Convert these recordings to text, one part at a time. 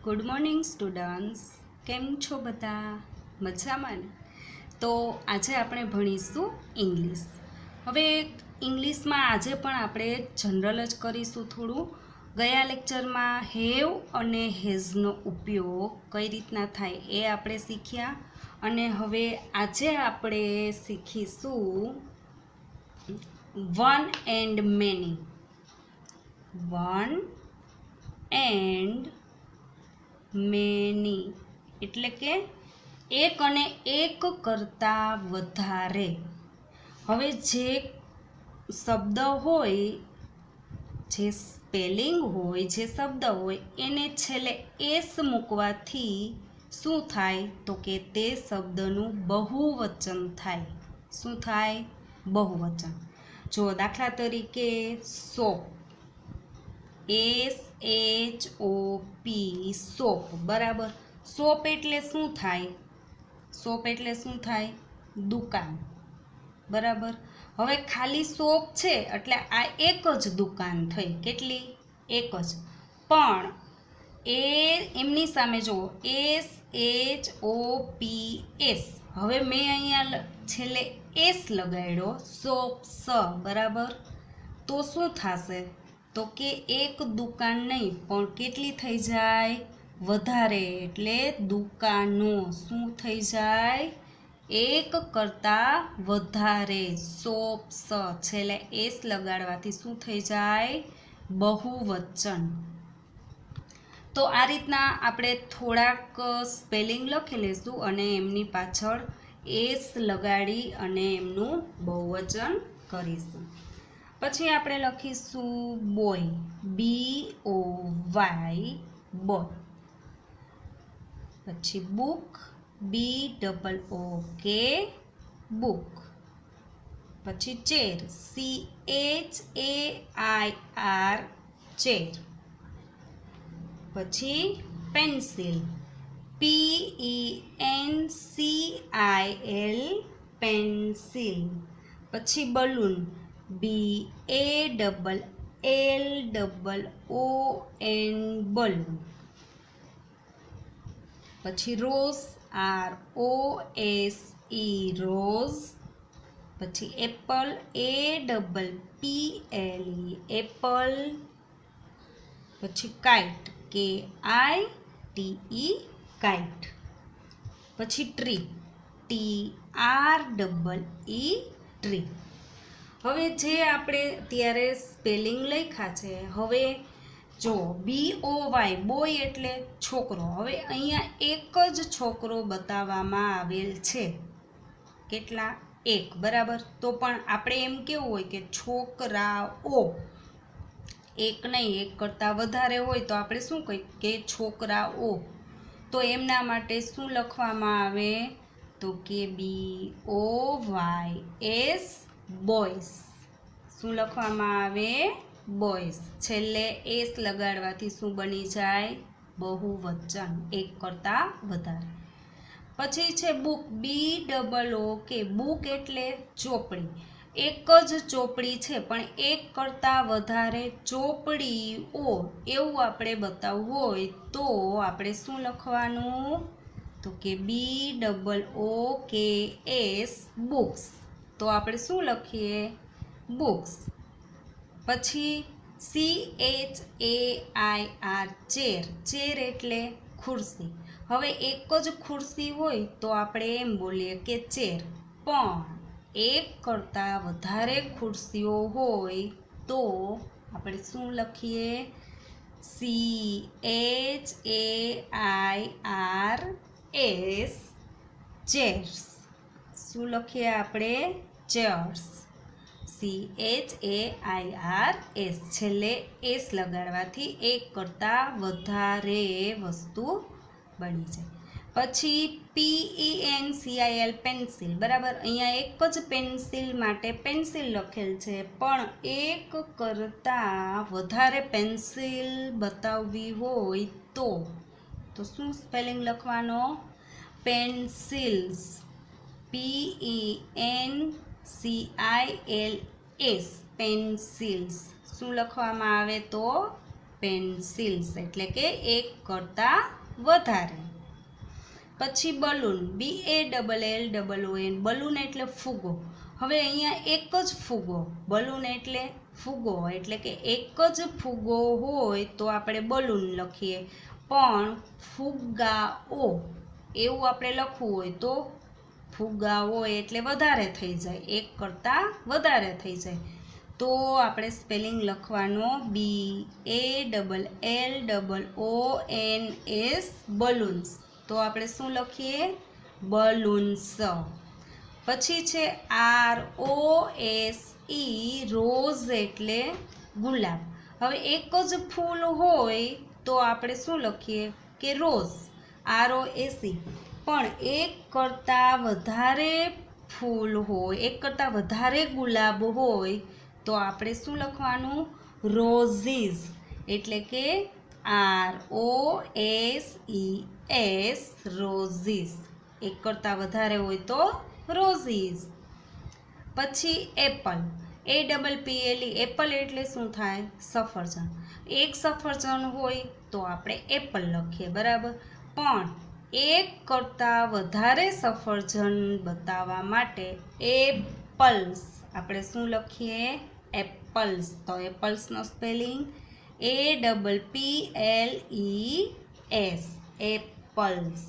Good morning students, કેમ છો બધા? મજામાં ને? તો આજે આપણે ભણીશું ઇંગ્લિશ. હવે ઇંગ્લિશમાં આજે પણ આપણે જનરલ જ કરીશું થોડું. ગયા લેક્ચરમાં હેવ અને હેઝનો ઉપયોગ કઈ રીતના થાય એ આપણે શીખ્યા, અને હવે આજે આપણે શીખીશું one and many. One and many એટલે કે એક અને એક કરતાં વધારે. હવે જે શબ્દ હોય, જે સ્પેલિંગ હોય, જે શબ્દ હોય એને છેલ્લે એસ મૂકવાથી શું થાય તો કે તે શબ્દનું બહુવચન થાય. શું થાય? બહુવચન. જો દાખલા તરીકે સોપ, SHOP, સોપ. બરાબર. સોપ એટલે શું થાય? સોપ એટલે શું થાય? દુકાન. બરાબર. હવે ખાલી શોપ છે એટલે આ એક જ દુકાન થઈ. કેટલી? એક જ. પણ એ એમની સામે જુઓ, SHOPS. હવે મેં અહીંયા છેલ્લે એસ લગાડ્યો, શોપ્સ. બરાબર. તો શું થશે તો કે એક દુકાન નહીં પણ કેટલી થઈ જાય? વધારે. એટલે દુકાનો શું થઈ જાય? એક કરતાં વધારે. શોપ્સ. છેલ્લે એસ લગાડવાથી શું થઈ જાય? બહુવચન. તો આ રીતના આપણે થોડાક સ્પેલિંગ લખી લઈશું અને એમની પાછળ એસ લગાડી અને એમનું બહુવચન કરીશું. પછી આપણે લખીશું બોય, BOY, બોય. પછી બુક, BOOK, બુક. પછી ચેર, CHAIR, ચેર. પછી પેન્સિલ, PENCIL, પેન્સિલ. પછી બલૂન, BALLON, બલૂન. પછી રોઝ, ROSE, રોઝ. પછી એપલ, APPLE, એપલ. પછી કાઇટ, KITE, કાઇટ. પછી ટ્રી, TREE, ટ્રી. હવે જે આપણે ત્યારે સ્પેલિંગ લખ્યા છે, હવે જો BOY, બોય એટલે છોકરો. હવે અહીંયા એક જ છોકરો બતાવવામાં આવેલ છે. કેટલા? એક. બરાબર. તો પણ આપણે એમ કેવું હોય કે છોકરાઓ, એક નહીં, એક કરતાં વધારે હોય તો આપણે શું કહીએ કે છોકરાઓ. તો એમના માટે શું લખવામાં આવે તો કે BOYS, બોયસ. શું લખવામાં આવે? બોયસ. છેલ્લે એસ લગાડવાથી શું બની જાય? બહુવચન, એક કરતાં વધારે. પછી છે બુક, BOOK, બુક એટલે ચોપડી. એક જ ચોપડી છે પણ એક કરતાં વધારે ચોપડીઓ એવું આપણે બતાવવું હોય તો આપણે શું લખવાનું તો કે BOOKS, બુક્સ. તો આપણે શું લખીએ? બુક્સ. પછી CHAIR, ચેર. ચેર એટલે ખુરશી. હવે એક જ ખુરશી હોય તો આપણે એમ બોલીએ કે ચેર, પણ એક કરતાં વધારે ખુરશીઓ હોય તો આપણે શું લખીએ? CHAIRS, chairs. શું લખીએ આપણે? ચેર્સ. CHAIRS. છેલ્લે એસ લગાડવાથી એક કરતાં વધારે વસ્તુ બની જાય. પછી PENCIL, પેન્સિલ. બરાબર. અહીંયા એક જ પેન્સિલ માટે પેન્સિલ લખેલ છે, પણ એક કરતાં વધારે પેન્સિલ બતાવવી હોય તો શું સ્પેલિંગ લખવાનો? Pencils, PENCILS, pencils. શું લખવામાં આવે તો પેન્સિલ્સ એટલે કે એક કરતાં વધારે. પછી બલૂન, BALLON, બલૂન એટલે ફુગ્ગો. હવે અહીંયા એક જ ફુગ્ગો, બલૂન એટલે ફુગ્ગો એટલે કે એક જ ફુગ્ગો હોય તો આપણે બલૂન લખીએ, પણ ફુગ્ગાઓ એવું આપણે લખવું હોય તો ફુગ્ગાઓ એટલે વધારે થઈ જાય, એક કરતાં વધારે થઈ જાય. તો આપણે સ્પેલિંગ લખવાનો BALLONS, બલૂન્સ. તો આપણે શું લખીએ? બલૂન્સ. પછી છે ROSE, રોઝ એટલે ગુલાબ. હવે એક જ ફૂલ હોય તો આપણે શું લખીએ કે રોઝ, ROSE. પણ એક કરતાં વધારે ફૂલ હોય, એક કરતાં વધારે ગુલાબ હોય તો આપણે શું લખવાનું? રોઝીસ એટલે કે ROSES, રોઝીસ. એક કરતાં વધારે હોય તો રોઝીસ. પછી એપલ, APPLE, એપલ એટલે શું થાય? સફરજન. એક સફરજન હોય તો આપણે એપલ લખીએ, બરાબર. પણ એક કરતાં વધારે સફરજન બતાવવા માટે એપલ્સ આપણે શું લખીએ? એપલ્સ. તો એપલ્સનો સ્પેલિંગ APPLES, એપલ્સ.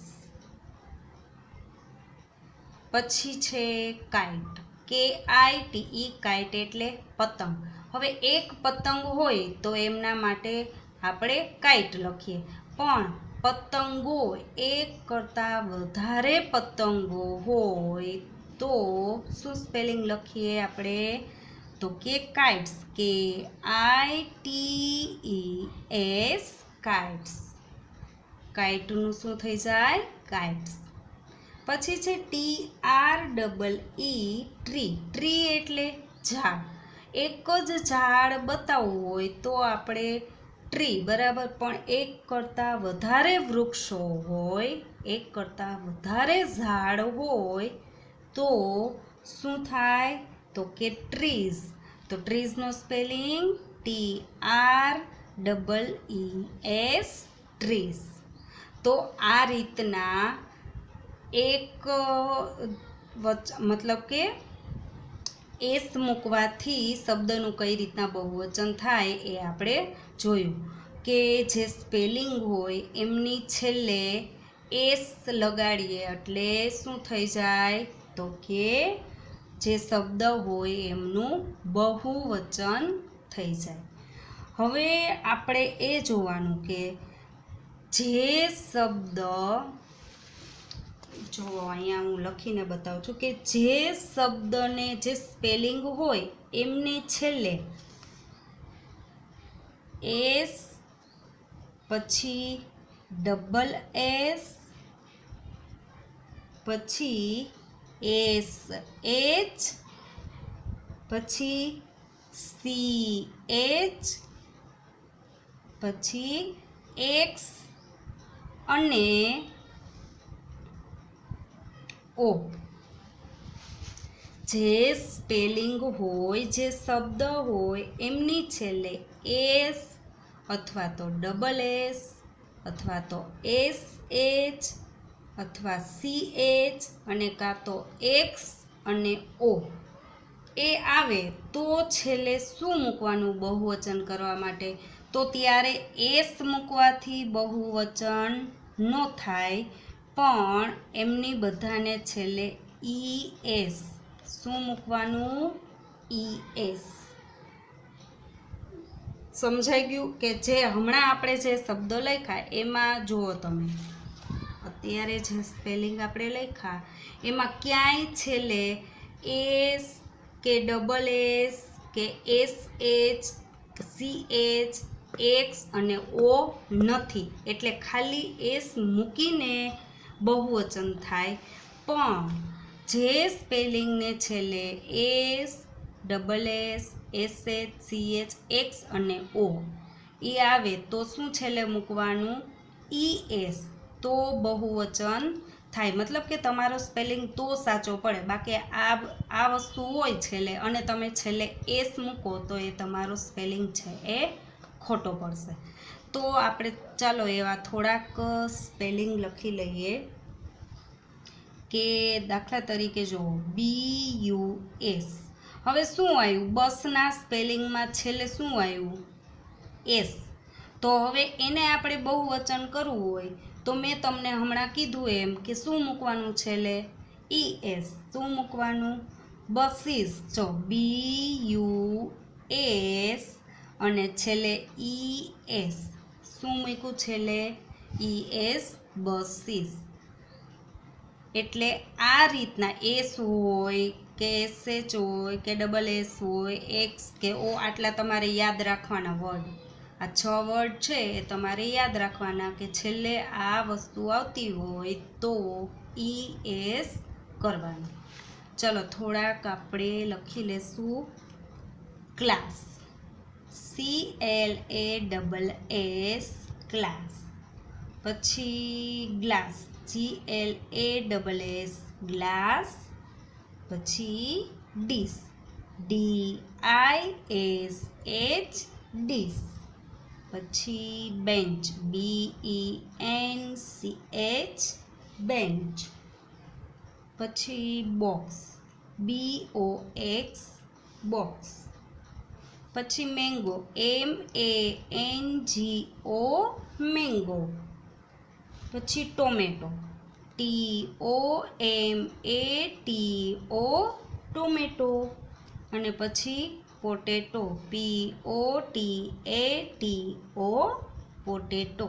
પછી છે કાઇટ, KITE, કાઇટ એટલે પતંગ. હવે એક પતંગ હોય તો એમના માટે આપણે કાઇટ લખીએ, પણ પતંગો એક કરતાં વધારે પતંગો હોય તો શું સ્પેલિંગ લખીએ આપણે? તો કે કાઇટ્સ, KITES, કાઇટ્સ. કાઇટનું શું થઈ જાય? કાઇટ્સ. પછી છે TREE, ટ્રી એટલે ઝાડ. એક જ ઝાડ બતાવવું હોય તો આપણે ટ્રી, બરાબર. પણ એક કરતાં વધારે વૃક્ષો હોય, એક કરતાં વધારે ઝાડ હોય તો શું થાય? તો કે ટ્રીઝ. તો ટ્રીઝનો સ્પેલિંગ TREES, ટ્રીઝ. તો આ રીતના એક મતલબ કે એસ મૂકવાથી શબ્દનું કઈ રીતના બહુવચન થાય એ આપણે જોયું. કે જે સ્પેલિંગ હોય એમની છેલ્લે એસ લગાડીએ એટલે શું થઈ જાય? તો કે જે શબ્દ હોય એમનું બહુવચન થઈ જાય. હવે આપણે એ જોવાનું કે જે શબ્દ, જો અહીંયા હું લખીને બતાવું છું કે જે શબ્દને જે સ્પેલિંગ હોય એમની છેલ્લે એસ, પછી SS, પછી SH, પછી CH, પછી X અને O. જે સ્પેલિંગ હોય, જે શબ્દ હોય એમની છેલ્લે એસ અથવા તો SS અથવા તો SH અથવા CH અને કાં તો X અને O એ આવે તો છેલ્લે શું મૂકવાનું બહુવચન કરવા માટે? તો ત્યારે એસ મૂકવાથી બહુવચન ન થાય, પણ એમની બધાને છેલ્લે ES. શું મૂકવાનું? ES. સમજાઈ ગયું? કે જે હમણાં આપણે જે શબ્દો લખ્યા એમાં જુઓ તમે, અત્યારે જે સ્પેલિંગ આપણે લખ્યા એમાં ક્યાંય છેલ્લે એસ કે SS કે SH, CH, X અને O નથી. એટલે ખાલી એસ મૂકીને બહુવચન થાય. પણ જે સ્પેલિંગને છેલ્લે S, SS, SH, CH, X અને O એ આવે તો શું છેલ્લે મૂકવાનું? ES. તો બહુવચન થાય. મતલબ કે તમારો સ્પેલિંગ તો સાચો પડે, બાકી આ વસ્તુ હોય છેલ્લે અને તમે છેલ્લે એસ મૂકો તો એ તમારો સ્પેલિંગ છે એ ખોટો પડશે. તો આપણે ચાલો એવા થોડાક સ્પેલિંગ લખી લઈએ કે દાખલા તરીકે જો BUS. હવે શું આવ્યું? બસના સ્પેલિંગમાં છેલ્લે શું આવ્યું? એસ. તો હવે એને આપણે બહુવચન કરવું હોય તો મેં તમને હમણાં કીધું એમ કે શું મૂકવાનું છેલ્લે? ES. શું મૂકવાનું? બસીસ. જો BUS અને છેલ્લે ES. શું મૂક્યું છેલ્લે? ES. બસીસ. એટલે આ રીતના એસ હોય કે SH હોય કે SS હોય એક્સ કે ઓ, આટલા તમારે યાદ રાખવાના વર્ડ. આ 6 વર્ડ છે એ તમારે યાદ રાખવાના કે છેલ્લે આ વસ્તુ આવતી હોય તો ES કરવાનું. ચલો થોડાક આપણે લખી લેશું. ક્લાસ. CLASS class. પછી ગ્લાસ. GLASS glass. પછી ડીશ. DISH dish. પછી બેન્ચ. BENCH bench. પછી બોક્સ. BOX box. પછી મેંગો. MANGO mango. પછી ટોમેટો. TOMATO tomato. અને પછી પોટેટો. POTATO potato.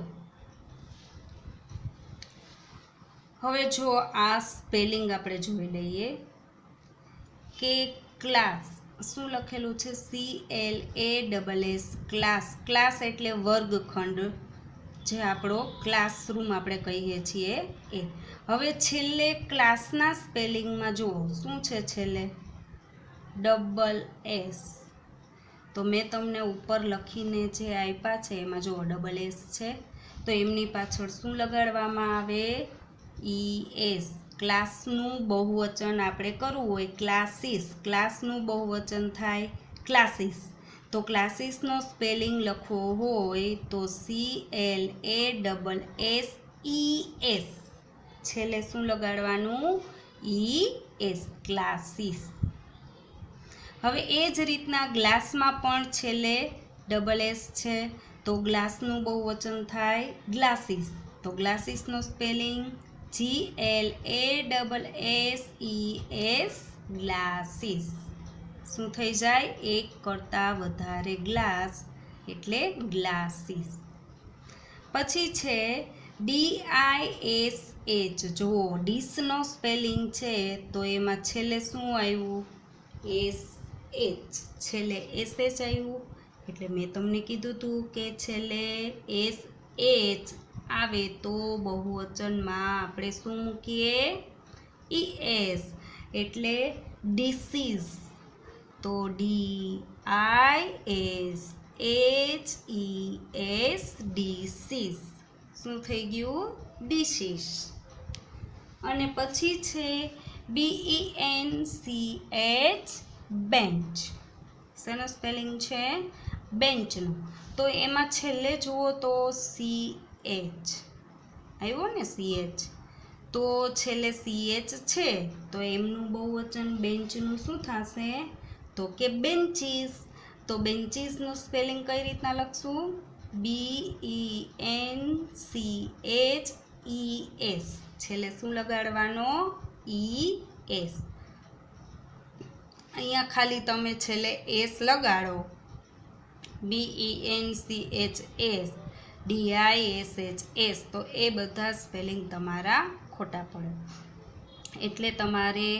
હવે જો આ સ્પેલિંગ આપણે જોઈ લઈએ કે ક્લાસ શું લખેલું છે? CLASS class. ક્લાસ એટલે વર્ગખંડ, જે આપણો ક્લાસરૂમ આપણે કહીએ છીએ એ. હવે છેલ્લે ક્લાસના સ્પેલિંગમાં જુઓ શું છે છેલ્લે? SS. તો મેં તમને ઉપર લખીને જે આપ્યા છે એમાં જુઓ SS છે તો એમની પાછળ શું લગાડવામાં આવે? ES. ક્લાસનું બહુવચન આપણે કરવું હોય ક્લાસીસ. ક્લાસનું બહુવચન થાય ક્લાસીસ. તો ક્લાસીસનો સ્પેલિંગ લખવો હોય તો CLASSES. છેલ્લે શું લગાડવાનું? ES. ક્લાસીસ. હવે એ જ રીતના ગ્લાસમાં પણ છેલ્લે SS છે તો ગ્લાસનું બહુવચન થાય ગ્લાસીસ. તો ગ્લાસીસનો સ્પેલિંગ GLASSES ગ્લાસીસ. શું થઈ જાય? એક કરતાં વધારે ગ્લાસ એટલે ગ્લાસીસ. પછી છે DISH. જુઓ ડીશનો સ્પેલિંગ છે તો એમાં છેલ્લે શું આવ્યું? SH. છેલ્લે SH આવ્યું. એટલે મેં તમને કીધું હતું કે છેલ્લે SH આવે તો બહુવચનમાં આપણે શું મૂકીએ? ES. એટલે ડીસીસ. તો DISHES ડીસીસ. શું થઈ ગયું? ડીશીસ. અને પછી છે BENCH બેન્ચ. શેનો સ્પેલિંગ છે? બેન્ચનો. તો એમાં છેલ્લે જુઓ તો CH આવ્યો ને? CH. તો છેલ્લે CH છે તો એમનું બહુવચન બેન્ચનું શું થશે? તો કે બેન્ચીસ. તો બેન્ચીસનું સ્પેલિંગ કઈ રીતના લખશું? BENCHES. છેલ્લે શું લગાડવાનો? ES. અહીંયા ખાલી તમે છેલ્લે S લગાડો. BENCHS DISHS તો એ બધા સ્પેલિંગ તમારા ખોટા પડે. એટલે તમારે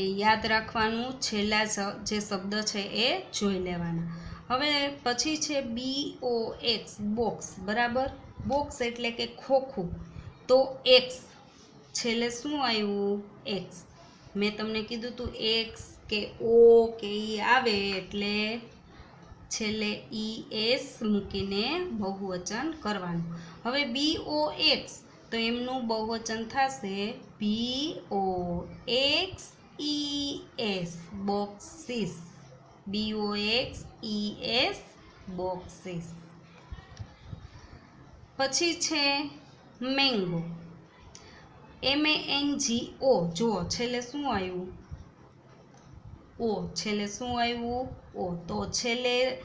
એ યાદ રાખવાનું, છેલ્લા જે શબ્દ છે એ જોઈ લેવાના. હવે પછી છે BOX બોક્સ. બરાબર. બોક્સ એટલે કે ખોખું. તો X. છેલ્લે શું આવ્યું? X. મેં તમને કીધું હતું X કે O કે એ આવે એટલે છેલ્લે ES મૂકીને બહુવચન કરવાનું. હવે BOX તો એમનું બહુવચન થશે BOXES બોક્સીસ. BOXES boxes. પછી છે મેંગો, MANGO. જુઓ છેલ્લે શું આવ્યું? ઓ. છેલ્લે શું આવ્યું? ઓ. તો છેલ્લે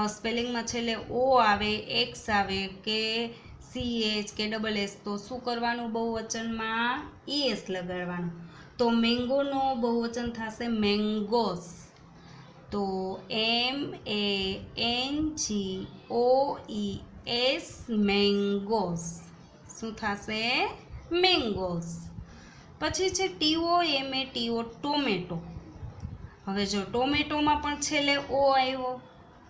સ્પેલિંગમાં છેલ્લે ઓ આવે, એક્સ આવે કે CH કે SS, તો શું કરવાનું બહુવચનમાં? ES લગાડવાનું. તો મેંગોનો બહુવચન થશે મેંગોસ. તો MANGOES મેંગોસ. શું થશે? મેંગોસ. પછી છે TOMATO ટોમેટો. હવે જો ટોમેટોમાં પણ છેલ્લે ઓ આવ્યો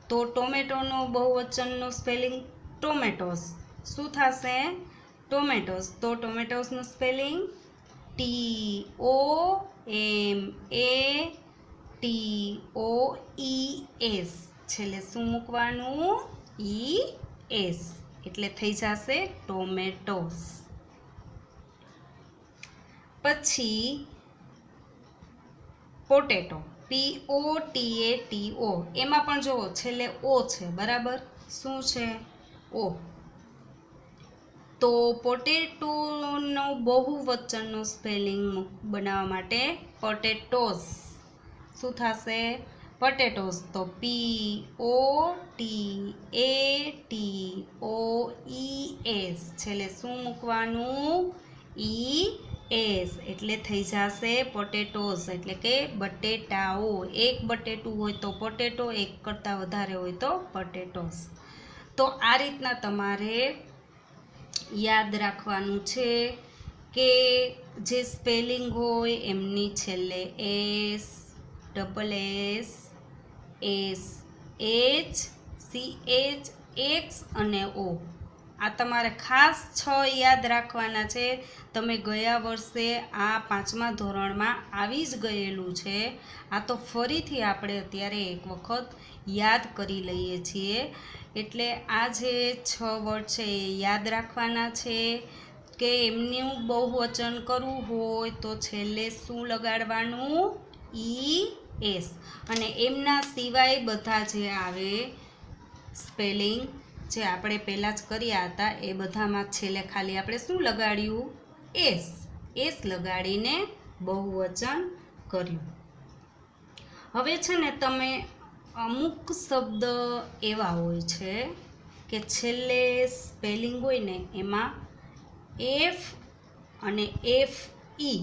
તો ટોમેટોનો બહુવચનનો સ્પેલિંગ ટોમેટોસ. શું થશે? ટોમેટોસ. તો ટોમેટોસનું સ્પેલિંગ TOMATOES. છેલ્લે શું મૂકવાનું? ES. એટલે થઈ જશે ટોમેટોસ. પછી પોટેટો, POTATO. એમાં પણ જુઓ છેલ્લે ઓ છે, બરાબર? શું છે? ઓ. તો પોટેટોનો બહુવચનનો સ્પેલિંગ બનાવવા માટે પોટેટોસ. શું થશે? પોટેટોસ. તો POTATOES. છેલ્લે શું મૂકવાનું? ES. એટલે થઈ જશે પોટેટોસ, એટલે કે બટેટાઓ. એક બટેટું હોય તો પોટેટો, એક કરતાં વધારે હોય તો પોટેટોસ. તો આ રીતના તમારે યાદ રાખવાનું છે કે જે સ્પેલિંગ હોય એમની છેલ્લે S, SS, SH, CH, X અને O. આ તમારે ખાસ 6 યાદ રાખવાના છે. તમે ગયા વર્ષે આ 5મા ધોરણમાં આવી જ ગયેલું છે. આ તો ફરીથી આપણે અત્યારે એક વખત યાદ કરી લઈએ છીએ. એટલે આ જે 6 વર્ડ છે એ યાદ રાખવાના છે કે એમનું બહુવચન કરવું હોય તો છેલ્લે શું લગાડવાનું? ES. અને એમના સિવાય બધા જે આવે સ્પેલિંગ જે આપણે પહેલાં જ કર્યા હતા એ બધામાં છેલ્લે ખાલી આપણે શું લગાડ્યું? S લગાડીને બહુવચન કર્યું. હવે છે ને તમે અમુક શબ્દ એવા હોય છે કે છેલ્લે સ્પેલિંગ હોય ને એમાં F અને FE.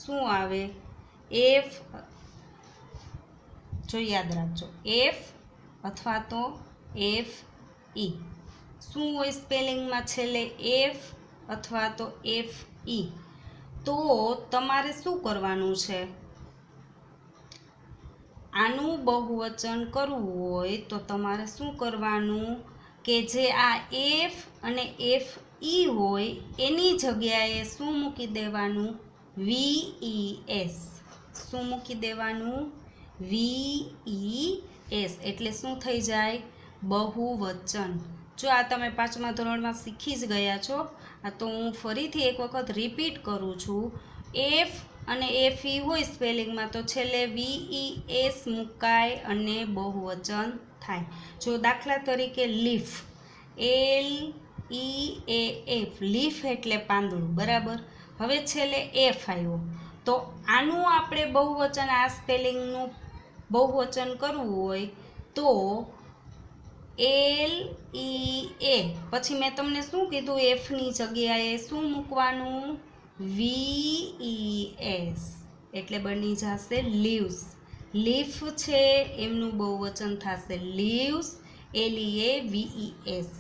શું આવે? F. જો યાદ રાખજો, F અથવા તો FE. શું હોય સ્પેલિંગમાં છેલ્લે? F અથવા તો FE. તો તમારે શું કરવાનું છે? આનું બહુવચન કરવું હોય તો તમારે શું કરવાનું કે જે આ F અને FE હોય એની જગ્યાએ શું મૂકી દેવાનું? VES. શું મૂકી દેવાનું? VES. એટલે શું થઈ જાય? બહુવચન. જો આ તમે 5મા ધોરણમાં શીખી જ ગયા છો. આ તો હું ફરીથી એક વખત રિપીટ કરું છું. F અને FE હોય સ્પેલિંગમાં તો છેલ્લે VES મુકાય અને બહુવચન થાય. જો દાખલા તરીકે લીફ, LEAF. લીફ એટલે પાંદડું, બરાબર? હવે છેલ્લે F આવ્યો તો આનું આપણે બહુવચન, આ સ્પેલિંગનું બહુવચન કરવું હોય તો LEA. પછી મેં તમને શું કીધું? Fની જગ્યાએ શું મૂકવાનું? VES. એટલે બની જશે લીવ્સ. લીફ છે એમનું બહુવચન થશે લીવ્સ. LEAVES.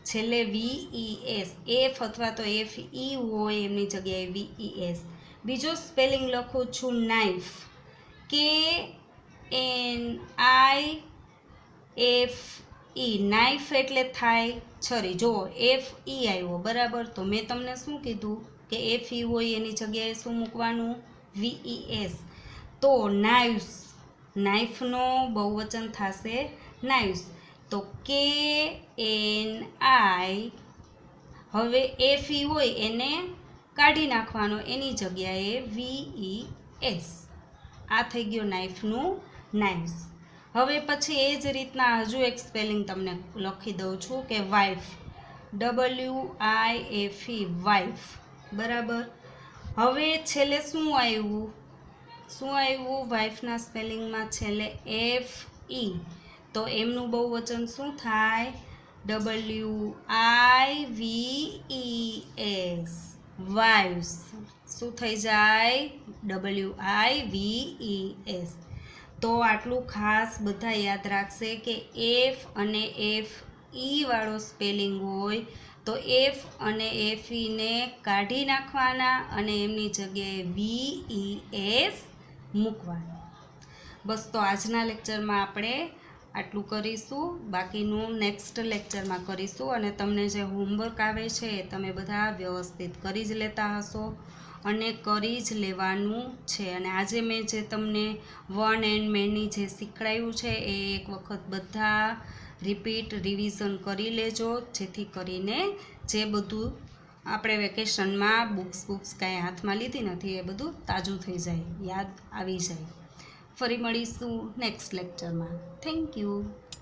છેલ્લે VES. F અથવા તો FE હોય એમની જગ્યાએ VES. બીજો સ્પેલિંગ લખું છું નાઇફ, KNIFE. નાઇફ એટલે થાય છરી. જો FE આવ્યો, બરાબર? તો મેં તમને શું કીધું કે FE હોય એની જગ્યાએ શું મૂકવાનું? VES. તો નાઇવ્સ, નાઇફનો બહુવચન થશે નાઇવ્સ. તો KNI. હવે FE હોય એને કાઢી નાખવાનો, એની જગ્યાએ VES. આ થઈ ગયો નાઇફનું નાઇવ્સ. હવે પછી એ જ રીતના હજુ એક સ્પેલિંગ તમને લખી દઉં છું કે વાઇફ, WIFE, વાઇફ, બરાબર. હવે છેલ્લે શું આવ્યું વાઇફના સ્પેલિંગમાં છેલ્લે FE, તો એમનું બહુવચન શું થાય? WIVES, wives. શું થઈ જાય? WIVES. તો આટલું ખાસ બધા યાદ રાખશે કે F અને FE વાળો સ્પેલિંગ હોય તો F અને FE ને કાઢી નાખવાના અને એમની જગ્યાએ VES મૂકવાના. બસ, તો આજના લેક્ચરમાં આપણે આટલું કરીશું. બાકીનું નેક્સ્ટ લેક્ચરમાં કરીશું. અને તમને જે હોમવર્ક આવે છે એ તમે બધા વ્યવસ્થિત કરી જ લેતા હશો અને કરી જ લેવાનું છે. અને આજે મેં જે તમને વન એન્ડ મેની જે શીખવાડ્યું છે એ એક વખત બધા રિવિઝન કરી લેજો, જેથી કરીને જે બધું આપણે વેકેશનમાં બુક્સ કાંઈ હાથમાં લીધી નથી એ બધું તાજું થઈ જાય, યાદ આવી જાય. ફરી મળીશું નેક્સ્ટ લેક્ચરમાં. Thank you.